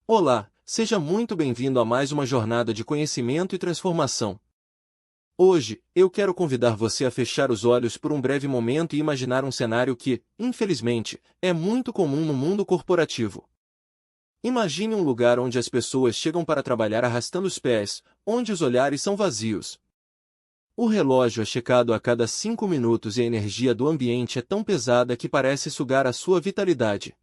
Olá, seja muito bem-vindo a mais uma jornada de conhecimento e transformação. Hoje, eu quero convidar você a fechar os olhos por um breve momento e imaginar um cenário que, infelizmente, é muito comum no mundo corporativo. Imagine um lugar onde as pessoas chegam para trabalhar arrastando os pés, onde os olhares são vazios. O relógio é checado a cada 5 minutos e a energia do ambiente é tão pesada que parece sugar a sua vitalidade.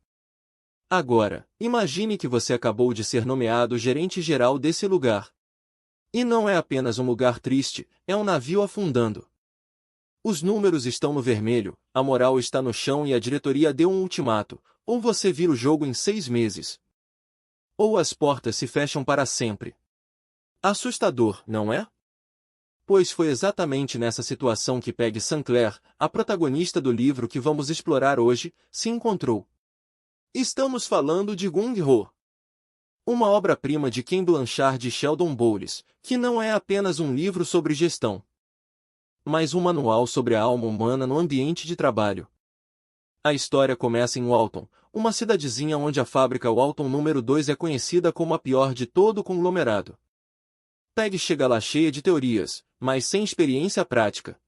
Agora, imagine que você acabou de ser nomeado gerente-geral desse lugar. E não é apenas um lugar triste, é um navio afundando. Os números estão no vermelho, a moral está no chão e a diretoria deu um ultimato: ou você vira o jogo em 6 meses, ou as portas se fecham para sempre. Assustador, não é? Pois foi exatamente nessa situação que Peggy Sinclair, a protagonista do livro que vamos explorar hoje, se encontrou. Estamos falando de Gung Ho, uma obra-prima de Ken Blanchard e Sheldon Bowles, que não é apenas um livro sobre gestão, mas um manual sobre a alma humana no ambiente de trabalho. A história começa em Walton, uma cidadezinha onde a fábrica Walton número 2 é conhecida como a pior de todo o conglomerado. Peg chega lá cheia de teorias, mas sem experiência prática.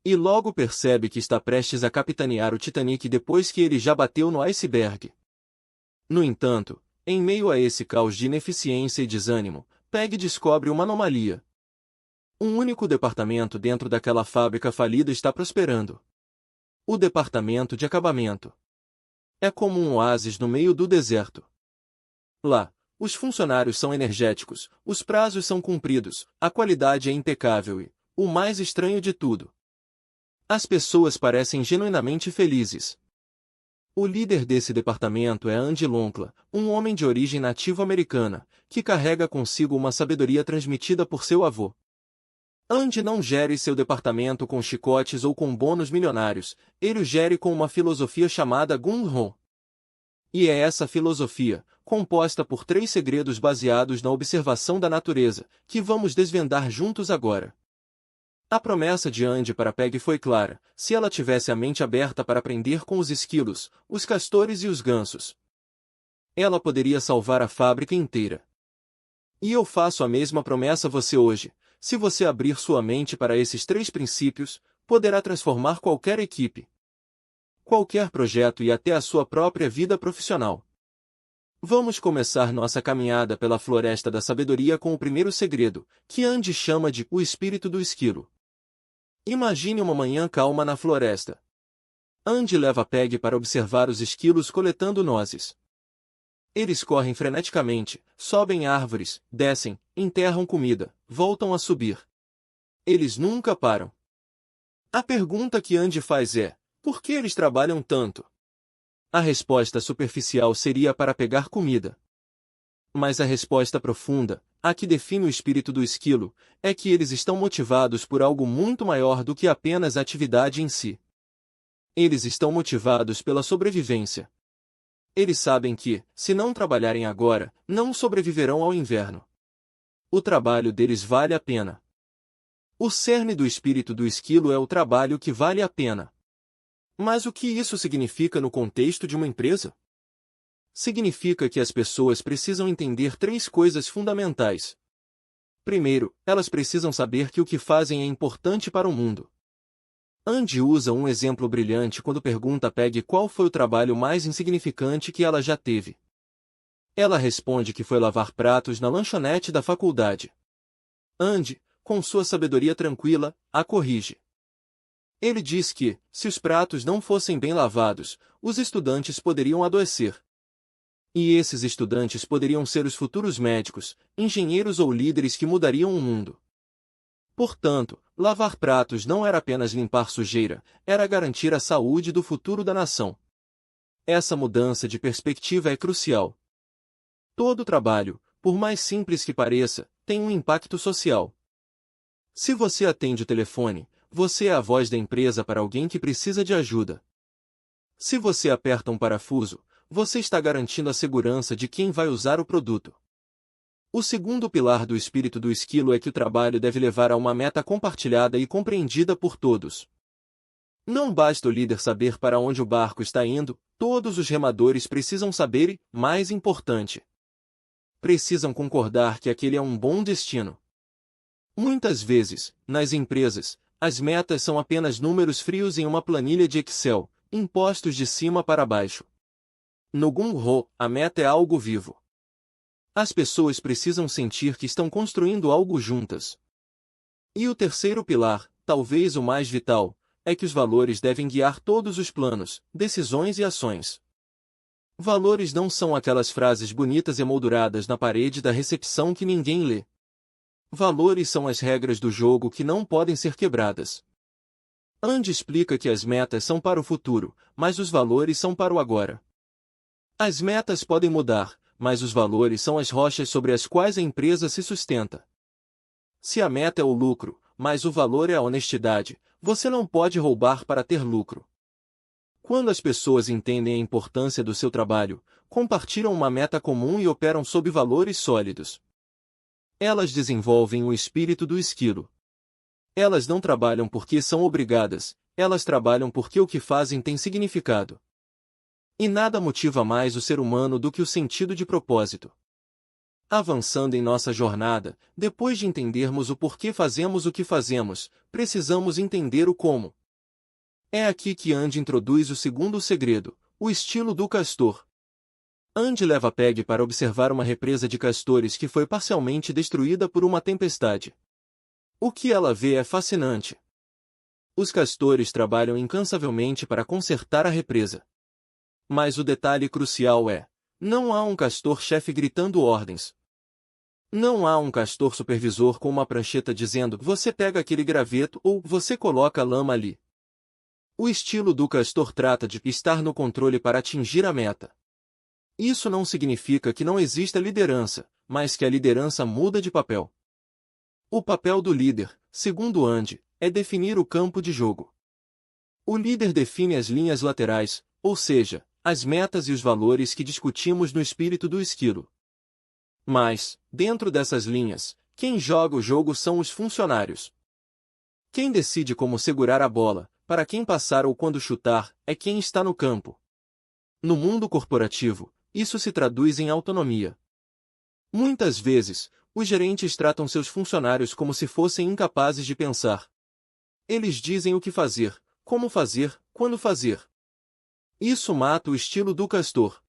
E logo percebe que está prestes a capitanear o Titanic depois que ele já bateu no iceberg. No entanto, em meio a esse caos de ineficiência e desânimo, Peg descobre uma anomalia. Um único departamento dentro daquela fábrica falida está prosperando. O departamento de acabamento. É como um oásis no meio do deserto. Lá, os funcionários são energéticos, os prazos são cumpridos, a qualidade é impecável e, o mais estranho de tudo, as pessoas parecem genuinamente felizes. O líder desse departamento é Andy Lonkla, um homem de origem nativo-americana, que carrega consigo uma sabedoria transmitida por seu avô. Andy não gere seu departamento com chicotes ou com bônus milionários, ele o gere com uma filosofia chamada Gung Ho. E é essa filosofia, composta por 3 segredos baseados na observação da natureza, que vamos desvendar juntos agora. A promessa de Andy para Peg foi clara: se ela tivesse a mente aberta para aprender com os esquilos, os castores e os gansos, ela poderia salvar a fábrica inteira. E eu faço a mesma promessa a você hoje: se você abrir sua mente para esses 3 princípios, poderá transformar qualquer equipe, qualquer projeto e até a sua própria vida profissional. Vamos começar nossa caminhada pela floresta da sabedoria com o primeiro segredo, que Andy chama de o espírito do esquilo. Imagine uma manhã calma na floresta. Andy leva Peg para observar os esquilos coletando nozes. Eles correm freneticamente, sobem árvores, descem, enterram comida, voltam a subir. Eles nunca param. A pergunta que Andy faz é: por que eles trabalham tanto? A resposta superficial seria para pegar comida. Mas a resposta profunda, a que define o espírito do esquilo, é que eles estão motivados por algo muito maior do que apenas a atividade em si. Eles estão motivados pela sobrevivência. Eles sabem que, se não trabalharem agora, não sobreviverão ao inverno. O trabalho deles vale a pena. O cerne do espírito do esquilo é o trabalho que vale a pena. Mas o que isso significa no contexto de uma empresa? Significa que as pessoas precisam entender 3 coisas fundamentais. Primeiro, elas precisam saber que o que fazem é importante para o mundo. Andy usa um exemplo brilhante quando pergunta a Peg qual foi o trabalho mais insignificante que ela já teve. Ela responde que foi lavar pratos na lanchonete da faculdade. Andy, com sua sabedoria tranquila, a corrige. Ele diz que, se os pratos não fossem bem lavados, os estudantes poderiam adoecer. E esses estudantes poderiam ser os futuros médicos, engenheiros ou líderes que mudariam o mundo. Portanto, lavar pratos não era apenas limpar sujeira, era garantir a saúde do futuro da nação. Essa mudança de perspectiva é crucial. Todo trabalho, por mais simples que pareça, tem um impacto social. Se você atende o telefone, você é a voz da empresa para alguém que precisa de ajuda. Se você aperta um parafuso, você está garantindo a segurança de quem vai usar o produto. O segundo pilar do espírito do esquilo é que o trabalho deve levar a uma meta compartilhada e compreendida por todos. Não basta o líder saber para onde o barco está indo, todos os remadores precisam saber e, mais importante, precisam concordar que aquele é um bom destino. Muitas vezes, nas empresas, as metas são apenas números frios em uma planilha de Excel, impostos de cima para baixo. No Gung-Ho, a meta é algo vivo. As pessoas precisam sentir que estão construindo algo juntas. E o terceiro pilar, talvez o mais vital, é que os valores devem guiar todos os planos, decisões e ações. Valores não são aquelas frases bonitas emolduradas na parede da recepção que ninguém lê. Valores são as regras do jogo que não podem ser quebradas. Andy explica que as metas são para o futuro, mas os valores são para o agora. As metas podem mudar, mas os valores são as rochas sobre as quais a empresa se sustenta. Se a meta é o lucro, mas o valor é a honestidade, você não pode roubar para ter lucro. Quando as pessoas entendem a importância do seu trabalho, compartilham uma meta comum e operam sob valores sólidos, elas desenvolvem o espírito do esquilo. Elas não trabalham porque são obrigadas, elas trabalham porque o que fazem tem significado. E nada motiva mais o ser humano do que o sentido de propósito. Avançando em nossa jornada, depois de entendermos o porquê fazemos o que fazemos, precisamos entender o como. É aqui que Andy introduz o segundo segredo, o estilo do castor. Andy leva Peg para observar uma represa de castores que foi parcialmente destruída por uma tempestade. O que ela vê é fascinante. Os castores trabalham incansavelmente para consertar a represa. Mas o detalhe crucial é: não há um castor-chefe gritando ordens. Não há um castor supervisor com uma prancheta dizendo "você pega aquele graveto" ou "você coloca a lama ali". O estilo do castor trata de estar no controle para atingir a meta. Isso não significa que não exista liderança, mas que a liderança muda de papel. O papel do líder, segundo Andy, é definir o campo de jogo. O líder define as linhas laterais, ou seja, as metas e os valores que discutimos no espírito do esquilo. Mas, dentro dessas linhas, quem joga o jogo são os funcionários. Quem decide como segurar a bola, para quem passar ou quando chutar, é quem está no campo. No mundo corporativo, isso se traduz em autonomia. Muitas vezes, os gerentes tratam seus funcionários como se fossem incapazes de pensar. Eles dizem o que fazer, como fazer, quando fazer. Isso mata o estilo do castor.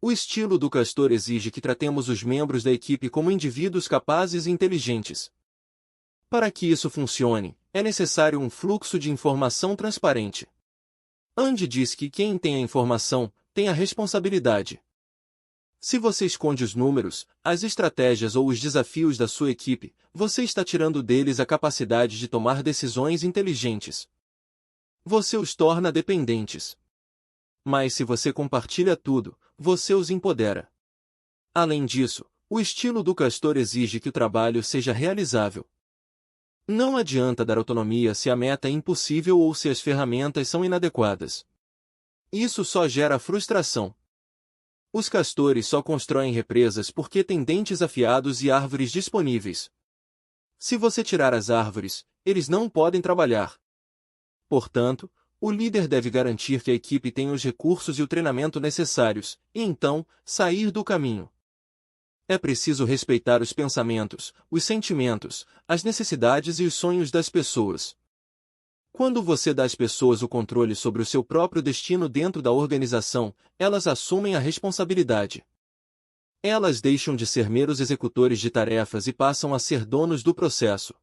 O estilo do castor exige que tratemos os membros da equipe como indivíduos capazes e inteligentes. Para que isso funcione, é necessário um fluxo de informação transparente. Andy diz que quem tem a informação, tem a responsabilidade. Se você esconde os números, as estratégias ou os desafios da sua equipe, você está tirando deles a capacidade de tomar decisões inteligentes. Você os torna dependentes. Mas se você compartilha tudo, você os empodera. Além disso, o estilo do castor exige que o trabalho seja realizável. Não adianta dar autonomia se a meta é impossível ou se as ferramentas são inadequadas. Isso só gera frustração. Os castores só constroem represas porque têm dentes afiados e árvores disponíveis. Se você tirar as árvores, eles não podem trabalhar. Portanto, o líder deve garantir que a equipe tenha os recursos e o treinamento necessários, e então, sair do caminho. É preciso respeitar os pensamentos, os sentimentos, as necessidades e os sonhos das pessoas. Quando você dá às pessoas o controle sobre o seu próprio destino dentro da organização, elas assumem a responsabilidade. Elas deixam de ser meros executores de tarefas e passam a ser donos do processo.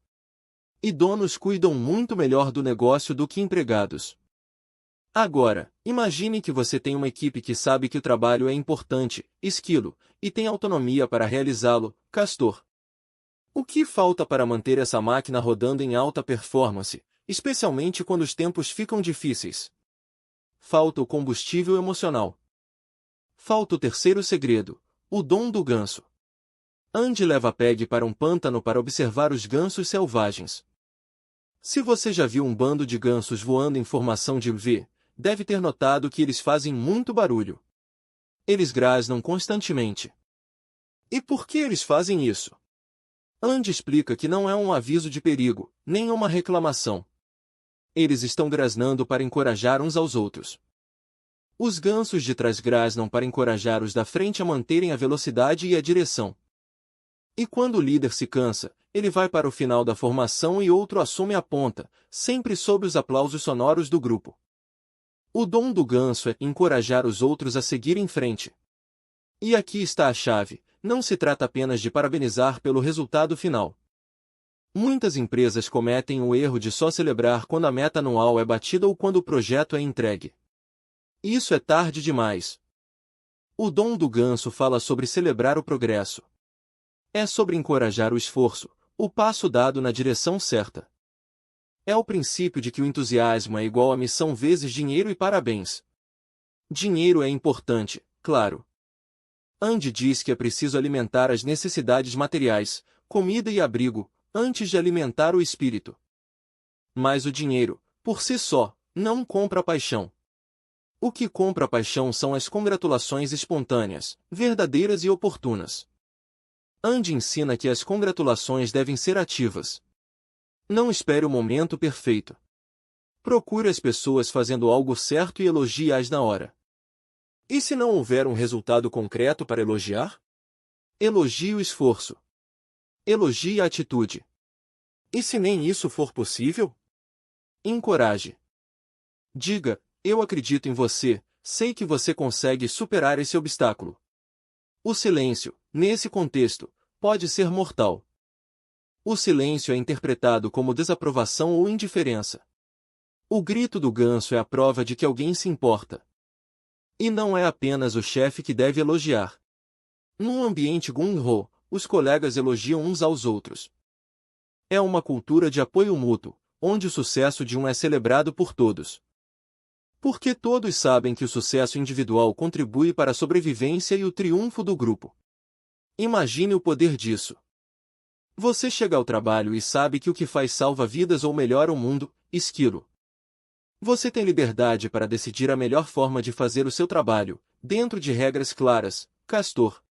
E donos cuidam muito melhor do negócio do que empregados. Agora, imagine que você tem uma equipe que sabe que o trabalho é importante, esquilo, e tem autonomia para realizá-lo, castor. O que falta para manter essa máquina rodando em alta performance, especialmente quando os tempos ficam difíceis? Falta o combustível emocional. Falta o terceiro segredo, o dom do ganso. Andy leva Peg para um pântano para observar os gansos selvagens. Se você já viu um bando de gansos voando em formação de V, deve ter notado que eles fazem muito barulho. Eles grasnam constantemente. E por que eles fazem isso? Andy explica que não é um aviso de perigo, nem uma reclamação. Eles estão grasnando para encorajar uns aos outros. Os gansos de trás grasnam para encorajar os da frente a manterem a velocidade e a direção. E quando o líder se cansa, ele vai para o final da formação e outro assume a ponta, sempre sob os aplausos sonoros do grupo. O dom do ganso é encorajar os outros a seguir em frente. E aqui está a chave, não se trata apenas de parabenizar pelo resultado final. Muitas empresas cometem o erro de só celebrar quando a meta anual é batida ou quando o projeto é entregue. Isso é tarde demais. O dom do ganso fala sobre celebrar o progresso. É sobre encorajar o esforço, o passo dado na direção certa. É o princípio de que o entusiasmo é igual a missão vezes dinheiro e parabéns. Dinheiro é importante, claro. Andy diz que é preciso alimentar as necessidades materiais, comida e abrigo, antes de alimentar o espírito. Mas o dinheiro, por si só, não compra a paixão. O que compra a paixão são as congratulações espontâneas, verdadeiras e oportunas. Andy ensina que as congratulações devem ser ativas. Não espere o momento perfeito. Procure as pessoas fazendo algo certo e elogie-as na hora. E se não houver um resultado concreto para elogiar? Elogie o esforço. Elogie a atitude. E se nem isso for possível? Encoraje. Diga: eu acredito em você, sei que você consegue superar esse obstáculo. O silêncio, nesse contexto, pode ser mortal. O silêncio é interpretado como desaprovação ou indiferença. O grito do ganso é a prova de que alguém se importa. E não é apenas o chefe que deve elogiar. Num ambiente gung-ho, os colegas elogiam uns aos outros. É uma cultura de apoio mútuo, onde o sucesso de um é celebrado por todos. Porque todos sabem que o sucesso individual contribui para a sobrevivência e o triunfo do grupo. Imagine o poder disso. Você chega ao trabalho e sabe que o que faz salva vidas ou melhora o mundo, esquilo. Você tem liberdade para decidir a melhor forma de fazer o seu trabalho, dentro de regras claras, castor.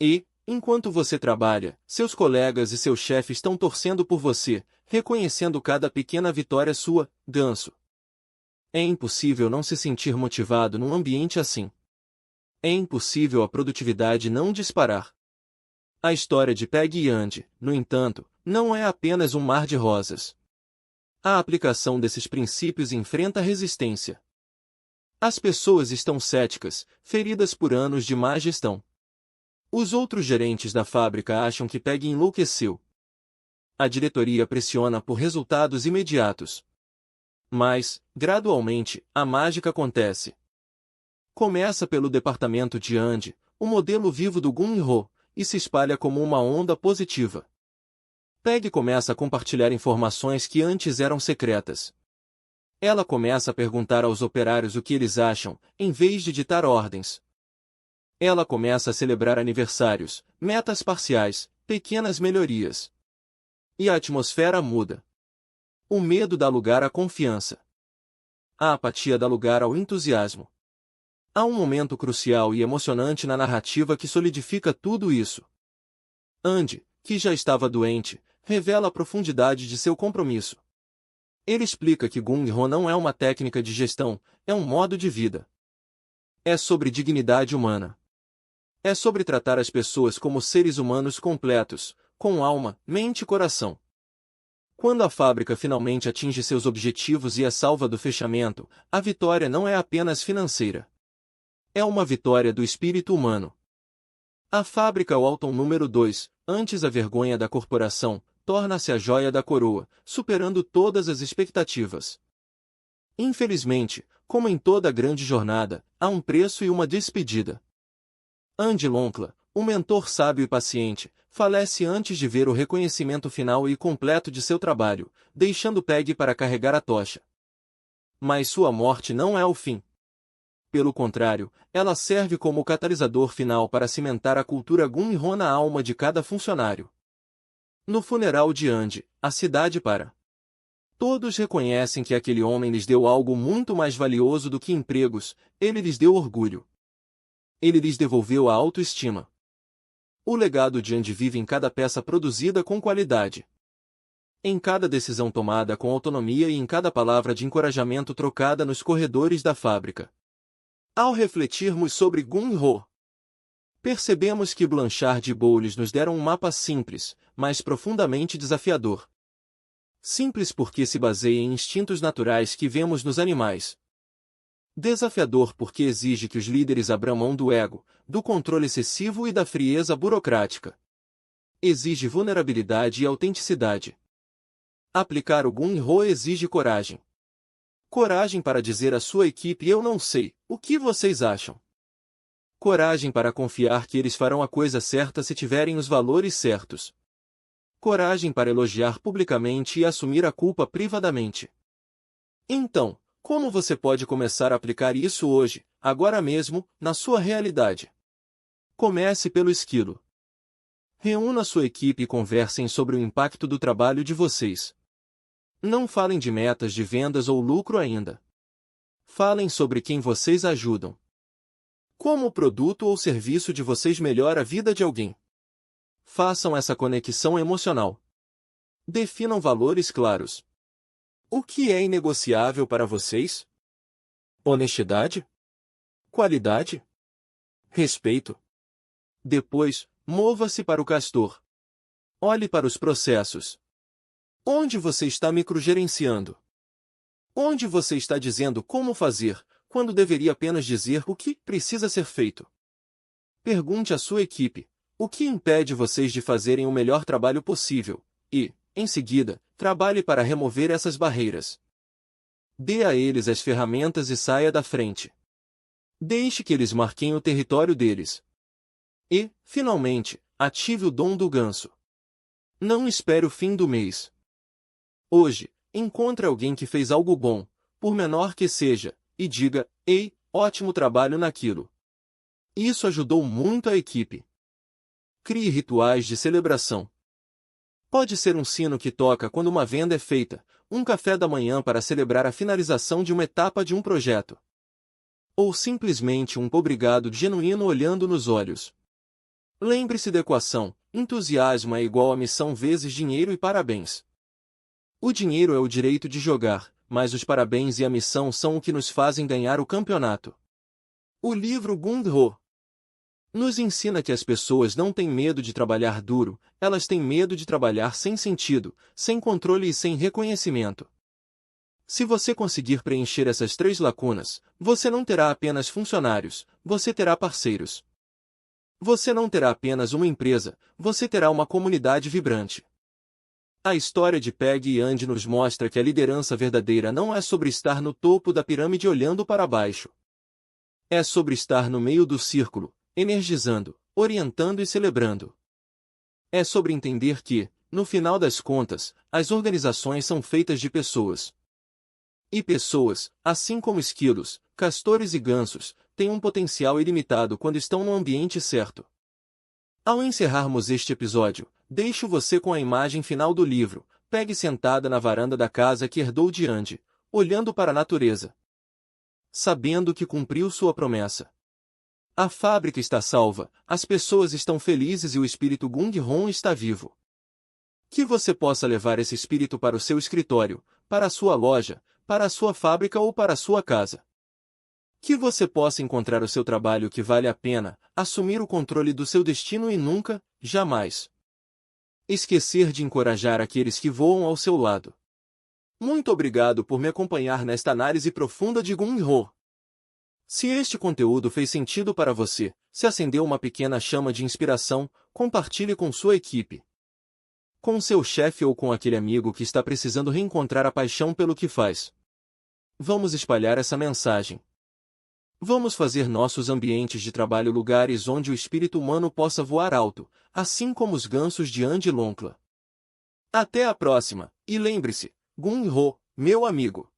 E, enquanto você trabalha, seus colegas e seu chefe estão torcendo por você, reconhecendo cada pequena vitória sua, ganso. É impossível não se sentir motivado num ambiente assim. É impossível a produtividade não disparar. A história de Peg e Andy, no entanto, não é apenas um mar de rosas. A aplicação desses princípios enfrenta resistência. As pessoas estão céticas, feridas por anos de má gestão. Os outros gerentes da fábrica acham que Peg enlouqueceu. A diretoria pressiona por resultados imediatos. Mas, gradualmente, a mágica acontece. Começa pelo departamento de Andy, o modelo vivo do gung-ho, e se espalha como uma onda positiva. Peg começa a compartilhar informações que antes eram secretas. Ela começa a perguntar aos operários o que eles acham, em vez de ditar ordens. Ela começa a celebrar aniversários, metas parciais, pequenas melhorias. E a atmosfera muda. O medo dá lugar à confiança. A apatia dá lugar ao entusiasmo. Há um momento crucial e emocionante na narrativa que solidifica tudo isso. Andy, que já estava doente, revela a profundidade de seu compromisso. Ele explica que gung-ho não é uma técnica de gestão, é um modo de vida. É sobre dignidade humana. É sobre tratar as pessoas como seres humanos completos, com alma, mente e coração. Quando a fábrica finalmente atinge seus objetivos e é salva do fechamento, a vitória não é apenas financeira. É uma vitória do espírito humano. A fábrica Walton número 2, antes a vergonha da corporação, torna-se a joia da coroa, superando todas as expectativas. Infelizmente, como em toda grande jornada, há um preço e uma despedida. Andy Lonkla, um mentor sábio e paciente, falece antes de ver o reconhecimento final e completo de seu trabalho, deixando Peg para carregar a tocha. Mas sua morte não é o fim. Pelo contrário, ela serve como o catalisador final para cimentar a cultura gung-ho na alma de cada funcionário. No funeral de Andy, a cidade para. Todos reconhecem que aquele homem lhes deu algo muito mais valioso do que empregos, ele lhes deu orgulho. Ele lhes devolveu a autoestima. O legado de Andy vive em cada peça produzida com qualidade. Em cada decisão tomada com autonomia e em cada palavra de encorajamento trocada nos corredores da fábrica. Ao refletirmos sobre Gung-Ho, percebemos que Blanchard e Bowles nos deram um mapa simples, mas profundamente desafiador. Simples porque se baseia em instintos naturais que vemos nos animais. Desafiador porque exige que os líderes abram mão do ego, do controle excessivo e da frieza burocrática. Exige vulnerabilidade e autenticidade. Aplicar o Gung-Ho exige coragem. Coragem para dizer à sua equipe: eu não sei, o que vocês acham? Coragem para confiar que eles farão a coisa certa se tiverem os valores certos. Coragem para elogiar publicamente e assumir a culpa privadamente. Então, como você pode começar a aplicar isso hoje, agora mesmo, na sua realidade? Comece pelo esquilo. Reúna sua equipe e conversem sobre o impacto do trabalho de vocês. Não falem de metas de vendas ou lucro ainda. Falem sobre quem vocês ajudam. Como o produto ou serviço de vocês melhora a vida de alguém. Façam essa conexão emocional. Definam valores claros. O que é inegociável para vocês? Honestidade? Qualidade? Respeito? Depois, mova-se para o castor. Olhe para os processos. Onde você está microgerenciando? Onde você está dizendo como fazer, quando deveria apenas dizer o que precisa ser feito? Pergunte à sua equipe: o que impede vocês de fazerem o melhor trabalho possível? E, em seguida, trabalhe para remover essas barreiras. Dê a eles as ferramentas e saia da frente. Deixe que eles marquem o território deles. E, finalmente, ative o dom do ganso. Não espere o fim do mês. Hoje, encontre alguém que fez algo bom, por menor que seja, e diga: ei, ótimo trabalho naquilo. Isso ajudou muito a equipe. Crie rituais de celebração. Pode ser um sino que toca quando uma venda é feita, um café da manhã para celebrar a finalização de uma etapa de um projeto. Ou simplesmente um obrigado genuíno olhando nos olhos. Lembre-se da equação: entusiasmo é igual a missão vezes dinheiro e parabéns. O dinheiro é o direito de jogar, mas os parabéns e a missão são o que nos fazem ganhar o campeonato. O livro Gung-Ho nos ensina que as pessoas não têm medo de trabalhar duro, elas têm medo de trabalhar sem sentido, sem controle e sem reconhecimento. Se você conseguir preencher essas 3 lacunas, você não terá apenas funcionários, você terá parceiros. Você não terá apenas uma empresa, você terá uma comunidade vibrante. A história de Peg e Andy nos mostra que a liderança verdadeira não é sobre estar no topo da pirâmide olhando para baixo. É sobre estar no meio do círculo, energizando, orientando e celebrando. É sobre entender que, no final das contas, as organizações são feitas de pessoas. E pessoas, assim como esquilos, castores e gansos, têm um potencial ilimitado quando estão no ambiente certo. Ao encerrarmos este episódio, deixo você com a imagem final do livro: Peg sentada na varanda da casa que herdou de Andy, olhando para a natureza. Sabendo que cumpriu sua promessa. A fábrica está salva, as pessoas estão felizes e o espírito Gung-Ho está vivo. Que você possa levar esse espírito para o seu escritório, para a sua loja, para a sua fábrica ou para a sua casa. Que você possa encontrar o seu trabalho que vale a pena, assumir o controle do seu destino e nunca, jamais, esquecer de encorajar aqueles que voam ao seu lado. Muito obrigado por me acompanhar nesta análise profunda de Gung-Ho. Se este conteúdo fez sentido para você, se acendeu uma pequena chama de inspiração, compartilhe com sua equipe. Com seu chefe ou com aquele amigo que está precisando reencontrar a paixão pelo que faz. Vamos espalhar essa mensagem. Vamos fazer nossos ambientes de trabalho lugares onde o espírito humano possa voar alto, assim como os gansos de Andy Lonkla. Até a próxima, e lembre-se, Gung-Ho, meu amigo.